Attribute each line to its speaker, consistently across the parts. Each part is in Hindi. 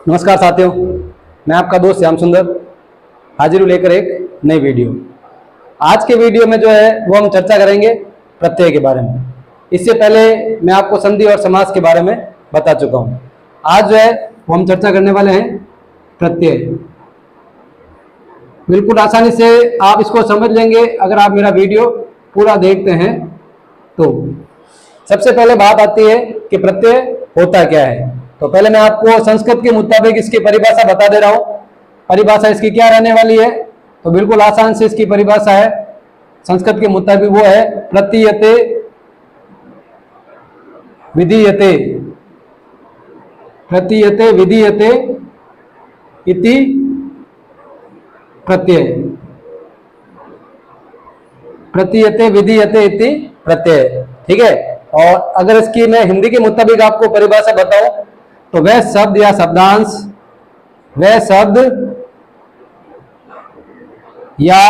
Speaker 1: नमस्कार साथियों, मैं आपका दोस्त श्याम सुंदर हाजिर हूँ लेकर एक नई वीडियो। आज के वीडियो में जो है वो हम चर्चा करेंगे प्रत्यय के बारे में। इससे पहले मैं आपको संधि और समास के बारे में बता चुका हूँ। आज जो है वो हम चर्चा करने वाले हैं प्रत्यय। बिल्कुल आसानी से आप इसको समझ लेंगे अगर आप मेरा वीडियो पूरा देखते हैं। तो सबसे पहले बात आती है कि प्रत्यय होता क्या है। तो पहले मैं आपको संस्कृत के मुताबिक इसकी परिभाषा बता दे रहा हूं। परिभाषा इसकी क्या रहने वाली है, तो बिल्कुल आसान से इसकी परिभाषा है संस्कृत के मुताबिक, वो है प्रतीयते विधीयते, प्रतीयते विधीयते इति प्रत्यय, प्रतीयते विधीयते इति प्रत्यय। ठीक है। और अगर इसकी मैं हिंदी के मुताबिक आपको परिभाषा बताऊं तो वह शब्द या शब्दांश, वह शब्द या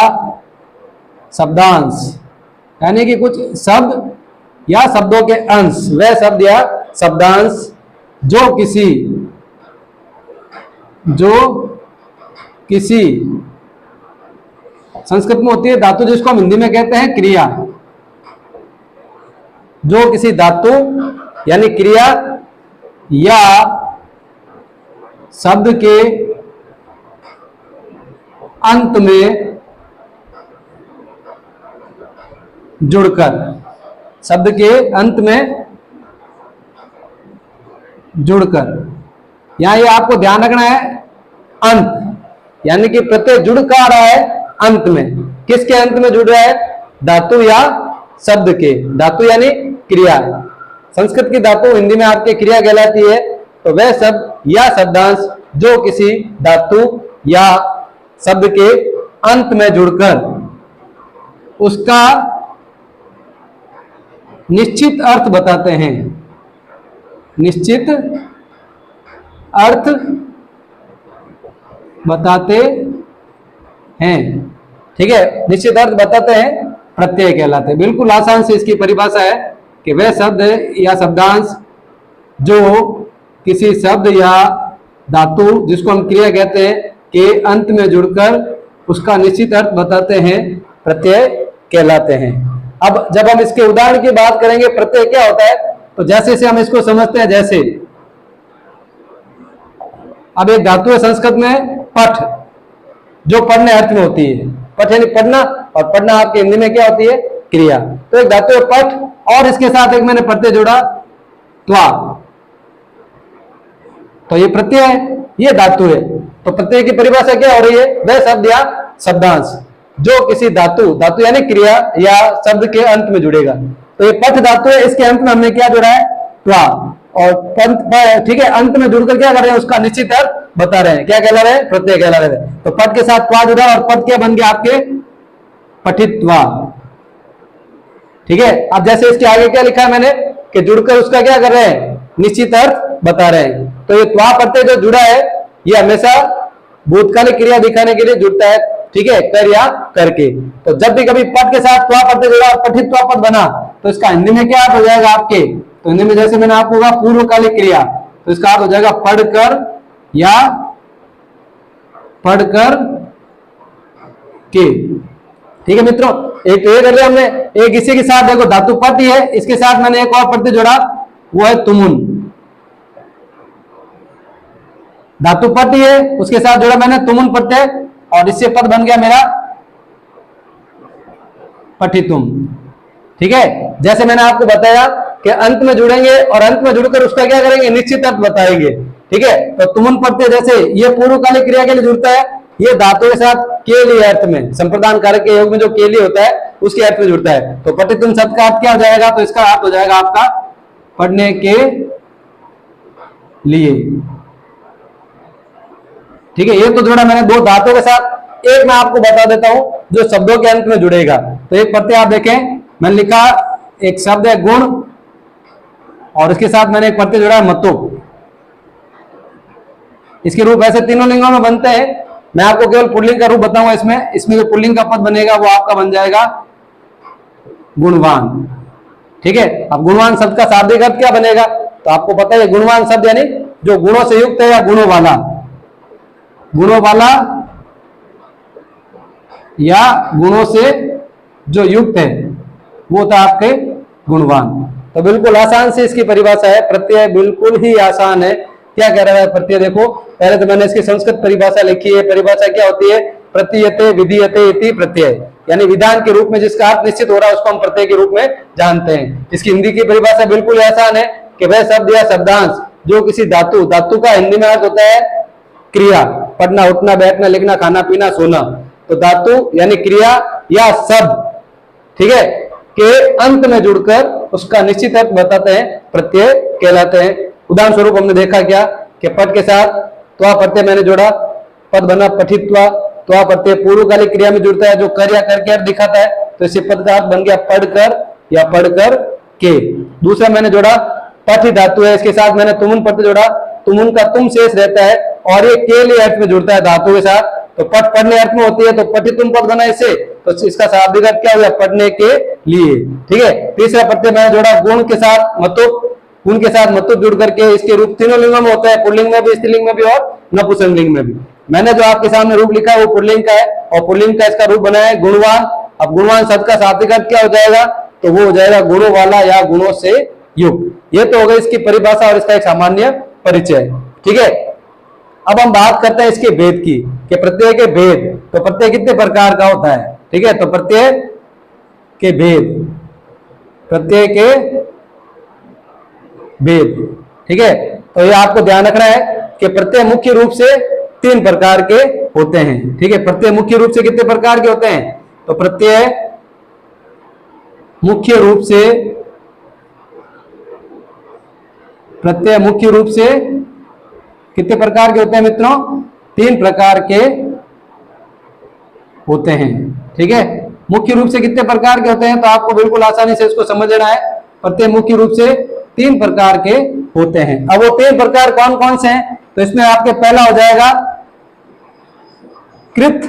Speaker 1: शब्दांश यानी कि कुछ शब्द या शब्दों के अंश, वह शब्द या शब्दांश जो किसी संस्कृत में होती है धातु, जिसको हम हिंदी में कहते हैं क्रिया। जो किसी धातु यानी क्रिया या शब्द के अंत में जुड़कर, शब्द के अंत में जुड़कर, यहां ये आपको ध्यान रखना है अंत, यानी कि प्रत्यय जुड़ का रहा है अंत में। किसके अंत में जुड़ रहा है? धातु या शब्द के। धातु यानी क्रिया, संस्कृत की धातु हिंदी में आपके क्रिया कहलाती है। तो वह शब्द या शब्दांश जो किसी धातु या शब्द के अंत में जुड़कर उसका निश्चित अर्थ बताते हैं, निश्चित अर्थ बताते हैं। ठीक है, निश्चित अर्थ बताते हैं प्रत्यय कहलाते हैं। बिल्कुल आसान से इसकी परिभाषा है कि वह शब्द या शब्दांश जो किसी शब्द या धातु, जिसको हम क्रिया कहते हैं, के अंत में जुड़कर उसका निश्चित अर्थ बताते हैं, प्रत्यय कहलाते हैं। अब जब हम इसके उदाहरण की बात करेंगे प्रत्यय क्या होता है, तो जैसे से हम इसको समझते हैं, जैसे अब एक धातु है संस्कृत में पठ, जो पढ़ने अर्थ में होती है। पठ यानी पढ़ना, और पढ़ना आपके हिंदी में क्या होती है? क्रिया। तो एक धातु है पठ और इसके साथ एक मैंने प्रत्यय जोड़ा त्वा, तो ये प्रत्यय है, ये धातु है। तो प्रत्यय की परिभाषा क्या हो रही है? वह शब्द या शब्दांश जो किसी धातु, धातु यानी क्रिया या शब्द के अंत में जुड़ेगा। तो ये पठ धातु है, इसके अंत में हमने क्या जोड़ा है? त्वा। और ठीक है, अंत में जुड़कर क्या कर रहे हैं? उसका निश्चित अर्थ बता रहे हैं। क्या कहला रहे हैं? प्रत्यय कहला रहे हैं। तो पठ के साथ त्वा जुड़ा और पठ क्या बन गया आपके? पठित्वा। ठीक है। अब जैसे इसके आगे क्या लिखा है मैंने कि जुड़कर उसका क्या कर रहे हैं? निश्चित अर्थ बता रहे हैं। तो ये त्वा प्रत्यय जो जुड़ा है ये हमेशा भूतकालिक क्रिया दिखाने के लिए जुड़ता है। ठीक है, कर या करके। तो जब भी कभी पठ के साथ त्वा प्रत्यय जुड़ा और पठित्वा पद बना तो इसका हिंदी में क्या अर्थ हो जाएगा आपके? तो हिंदी में जैसे मैंने आपको कहा पूर्वकालिक क्रिया, तो इसका अर्थ हो जाएगा पढ़कर या पढ़कर के। ठीक है मित्रों, एक तो ये कर लिया हमने। एक इसी के साथ देखो धातु पट ही है, इसके साथ मैंने एक और प्रत्यय जोड़ा, वो है तुमुन। धातु पट ही है, उसके साथ जोड़ा मैंने तुमुन प्रत्यय और इससे पद बन गया मेरा पठितुम। ठीक है, जैसे मैंने आपको बताया कि अंत में जुड़ेंगे और अंत में जुड़कर उसका क्या करेंगे? निश्चित अर्थ बताएंगे। ठीक है, तो तुमुन प्रत्यय जैसे ये पूर्वकालिक क्रिया के लिए जुड़ता है, ये धातु के साथ के लिए अर्थ में, संप्रदान कारक के योग में जो के लिए होता है उसके अर्थ में जुड़ता है। तो पठितुम शब्द का अर्थ क्या हो जाएगा? तो इसका अर्थ हो जाएगा आपका पढ़ने के लिए। ठीक है, ये तो जोड़ा मैंने दो धातुओं के साथ। एक मैं आपको बता देता हूं जो शब्दों के अंत में जुड़ेगा। तो एक प्रत्यय आप देखें, मैंने लिखा एक शब्द है गुण और इसके साथ मैंने एक प्रत्यय जोड़ा है मतु। इसके रूप ऐसे तीनों लिंगों में बनते हैं। मैं आपको केवल पुल्लिंग का रूप बताऊंगा। इसमें जो पुल्लिंग का पद बनेगा वो आपका बन जाएगा गुणवान। ठीक है, अब गुणवान शब्द का शाब्दिक अर्थ क्या बनेगा? तो आपको पता है गुणवान शब्द यानी जो गुणों से युक्त है या गुणों वाला, गुणों वाला या गुणों से जो युक्त है वो होता है आपके गुणवान। तो बिल्कुल आसान से इसकी परिभाषा है, प्रत्यय बिल्कुल ही आसान है। क्या कह रहा है प्रत्यय, देखो पहले तो मैंने इसकी संस्कृत परिभाषा लिखी है। परिभाषा क्या होती है, प्रतीयते विधीयते इति प्रत्यय, यानी विधान के रूप में जिसका अर्थ निश्चित हो रहा है उसको हम प्रत्यय के रूप में जानते हैं। इसकी हिंदी की परिभाषा बिल्कुल आसान है कि वह शब्द या शब्दांश जो किसी धातु, धातु का हिंदी में अर्थ होता है क्रिया, पढ़ना उठना बैठना लिखना खाना पीना सोना, तो धातु यानी क्रिया या शब्द, ठीक है, के अंत में जुड़कर उसका निश्चित अर्थ बताते हैं, प्रत्यय कहलाते हैं। उदाहरण स्वरूप हमने देखा क्या कि पद के साथ त्वा प्रत्यय मैंने जोड़ा, पद बना पठित्वा। त्वा प्रत्यय पूर्वकालिक क्रिया में जुड़ता है जो कर या करके अर्थ दिखाता है, तो इससे पद का अर्थ बन गया पढ़कर या पढ़कर के। दूसरा मैंने जोड़ा पठि धातु है, इसके साथ मैंने तुमुन प्रत्यय जोड़ा, तुमुन का तुम शेष रहता है और ये के लिए अर्थ में जुड़ता है धातु के साथ, तो पठ पढ़ने अर्थ में होती है, तो पठि तुम पद बना इससे, तो इसका शाब्दिक अर्थ क्या हुआ, पढ़ने के लिए, ठीक है। तीसरा प्रत्यय मैंने जोड़ा गुण के साथ मतुप, गुण के साथ मतुप जुड़ करके इसके रूप तीनों लिंगों में होता है, पुल्लिंग में भी, स्त्रीलिंग में भी और नपुंसकलिंग में भी। मैंने जो आपके सामने रूप लिखा है वो पुल्लिंग का है और पुल्लिंग का इसका रूप बना है गुणवान। अब गुणवान शब्द का शाब्दिक अर्थ क्या हो जाएगा, तो वो हो जाएगा गुणों वाला या गुणों से युक्त। ये तो हो गई इसकी परिभाषा और इसका एक सामान्य परिचय, ठीक है। अब हम बात करते हैं इसके भेद की, कि प्रत्यय के भेद, तो प्रत्यय कितने प्रकार का होता है, ठीक है। तो प्रत्यय के भेद, प्रत्यय के भेद, ठीक है। तो ये आपको ध्यान रखना है कि प्रत्यय मुख्य रूप से 3 प्रकार के होते हैं, ठीक है। प्रत्यय मुख्य रूप से कितने प्रकार के होते हैं, तो प्रत्यय मुख्य रूप से, प्रत्यय मुख्य रूप से कितने प्रकार के होते हैं मित्रों, 3 प्रकार के होते हैं, ठीक है। मुख्य रूप से कितने प्रकार के होते हैं, तो आपको बिल्कुल आसानी से इसको समझ लेना है। प्रत्यय मुख्य रूप से 3 प्रकार के होते हैं। अब वो 3 प्रकार कौन कौन से हैं, तो इसमें आपके पहला हो जाएगा कृत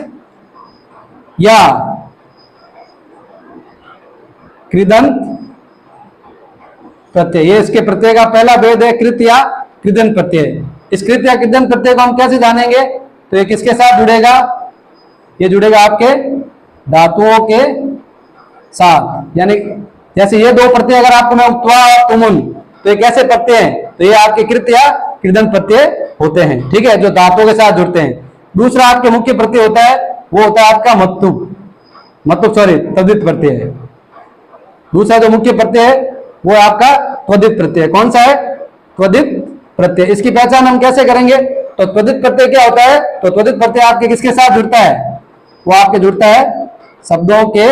Speaker 1: या कृदंत प्रत्यय। ये इसके प्रत्यय का पहला भेद है, कृत या कृदंत प्रत्यय। इस कृत या कृदंत प्रत्यय को हम कैसे जानेंगे, तो ये किसके साथ जुड़ेगा, ये जुड़ेगा आपके धातुओं के साथ, यानी जैसे ये 2 प्रत्यय अगर आपको मैं त्वा और तुमुन, तो ये कैसे प्रत्यय हैं, तो ये आपके कृत या कृदंत प्रत्यय होते हैं, ठीक है, जो धातुओं के साथ जुड़ते हैं। दूसरा आपके मुख्य प्रत्यय होता है, वो होता है आपका त्वदित प्रत्यय है। दूसरा जो मुख्य प्रत्यय है वो आपका त्वदित प्रत्यय। कौन सा है, त्वदित प्रत्यय। इसकी पहचान हम कैसे करेंगे, तो त्वदित प्रत्यय क्या होता है, तो त्वदित प्रत्यय आपके किसके साथ जुड़ता है, वो आपके जुड़ता है शब्दों के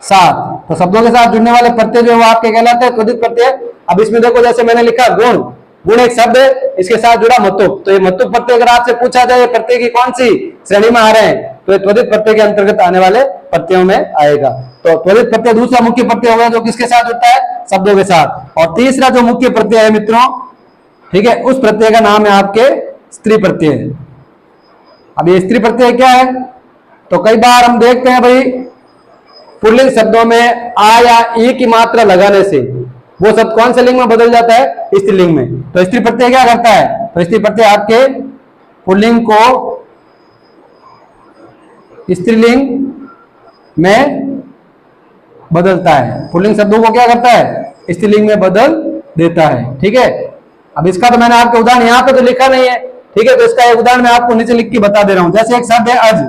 Speaker 1: साथ। तो शब्दों के साथ जुड़ने वाले प्रत्यय जो है वो आपके कहलाते हैं त्वदित प्रत्यय। अब इसमें देखो जैसे मैंने लिखा गुण, गुण एक शब्द है, इसके साथ जुड़ा मतुप, तो ये मतुप प्रत्यय अगर आपसे पूछा जाए प्रत्यय की कौन सी श्रेणी में आ रहे हैं, तो ये त्वदित प्रत्यय के अंतर्गत आने वाले प्रत्ययों में आएगा। तो त्वदित प्रत्यय दूसरा मुख्य प्रत्यय होगा जो किसके साथ जुड़ता है, शब्दों के साथ। और तीसरा जो मुख्य प्रत्यय है मित्रों, ठीक है, उस प्रत्यय का नाम है आपके स्त्री प्रत्यय। अब ये स्त्री प्रत्यय क्या है, तो कई बार हम देखते हैं भाई पुल्लिंग शब्दों में आ या ई की मात्रा लगाने से वो शब्द कौन से लिंग में बदल जाता है, स्त्रीलिंग में। तो स्त्री प्रत्यय क्या करता है, तो स्त्री प्रत्यय आपके पुल्लिंग को स्त्रीलिंग में बदलता है, पुल्लिंग शब्दों को क्या करता है, स्त्रीलिंग में बदल देता है, ठीक है। अब इसका तो मैंने आपको उदाहरण यहाँ पे तो लिखा नहीं है, ठीक है, तो इसका एक उदाहरण मैं आपको नीचे लिख के बता दे रहा हूं। जैसे एक शब्द है अज,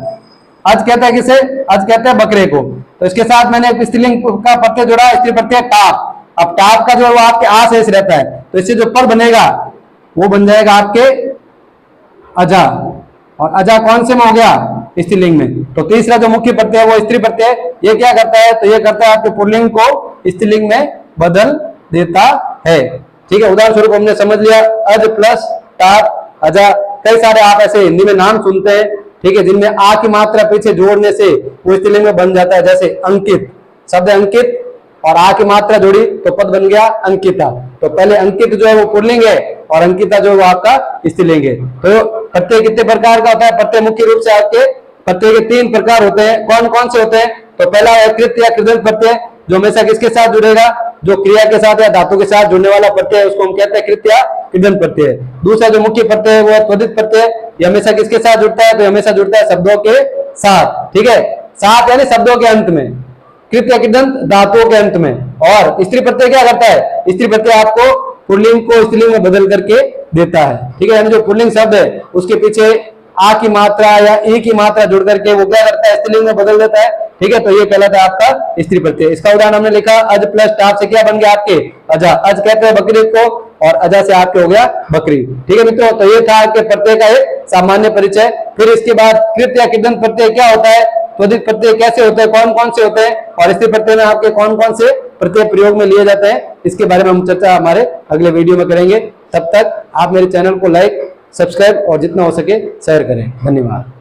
Speaker 1: अज कहता है किसे, अज कहता है बकरे को, तो इसके साथ मैंने एक स्त्रीलिंग का प्रत्यय जोड़ा, स्त्री प्रत्यय टाप। अब टाप का जो है वो आपके आ शेष रहता है, तो इससे जो पद बनेगा वो बन जाएगा आपके अजा, और अजा कौन से में हो गया, स्त्रीलिंग में। तो तीसरा जो मुख्य प्रत्यय है वो स्त्री प्रत्यय, ये क्या करता है, तो ये करता है आपके पुल्लिंग को स्त्रीलिंग में बदल देता है, ठीक है। उदाहरण स्वरूप हमने समझ लिया अज प्लस टाप अजा। कई सारे आप ऐसे हिंदी में नाम सुनते हैं, ठीक है, जिनमें आ की मात्रा पीछे जोड़ने से वो स्त्रीलिंग में बन जाता है। जैसे अंकित, शब्द अंकित और आ की मात्रा जोड़ी तो पद बन गया अंकिता। तो पहले अंकित जो है वो पुल्लिंग है और अंकिता जो है वो आपका स्त्रीलिंग है। तो प्रत्यय कितने प्रकार का होता है, प्रत्यय मुख्य रूप से आपके प्रत्यय के 3 प्रकार होते हैं। कौन कौन से होते हैं, तो पहला है कृत या कृदंत प्रत्यय, जो हमेशा किसके साथ जुड़ेगा, जो क्रिया के साथ या धातु के साथ जुड़ने वाला प्रत्यय है उसको हम कहते हैं कृत या कृदंत प्रत्यय। दूसरा जो मुख्य प्रत्यय है वो है त्वरित प्रत्यय। ये हमेशा किसके साथ जुड़ता है, तो हमेशा जुड़ता है शब्दों के साथ, ठीक है, साथ यानी शब्दों के अंत में, कृत या कृदंत धातुओं के अंत में। और स्त्री प्रत्यय क्या करता है, स्त्री प्रत्यय आपको पुल्लिंग को स्त्रीलिंग में बदल करके देता है, ठीक है, यानी जो पुल्लिंग शब्द है उसके पीछे आ की मात्रा या ई की मात्रा जुड़ करके वो क्या करता है, स्त्रीलिंग में बदल देता है, ठीक है। तो ये कहलाता है आपका स्त्री प्रत्यय। इसका उदाहरण हमने लिखा अज प्लस टाप से क्या बन गया आपके अजा, अज कहते हैं बकरी को और अजा से आपके हो गया बकरी, ठीक है मित्रों। तो ये था आपके प्रत्यय का एक सामान्य परिचय। फिर इसके बाद कृत या कृदंत प्रत्यय क्या होता है, त्वरित प्रत्यय कैसे होते हैं, कौन कौन से होते हैं, और स्त्री प्रत्यय में आपके कौन कौन से प्रत्यय प्रयोग में लिए जाते हैं, इसके बारे में हम चर्चा हमारे अगले वीडियो में करेंगे। तब तक आप मेरे चैनल को लाइक, सब्सक्राइब और जितना हो सके शेयर करें। धन्यवाद।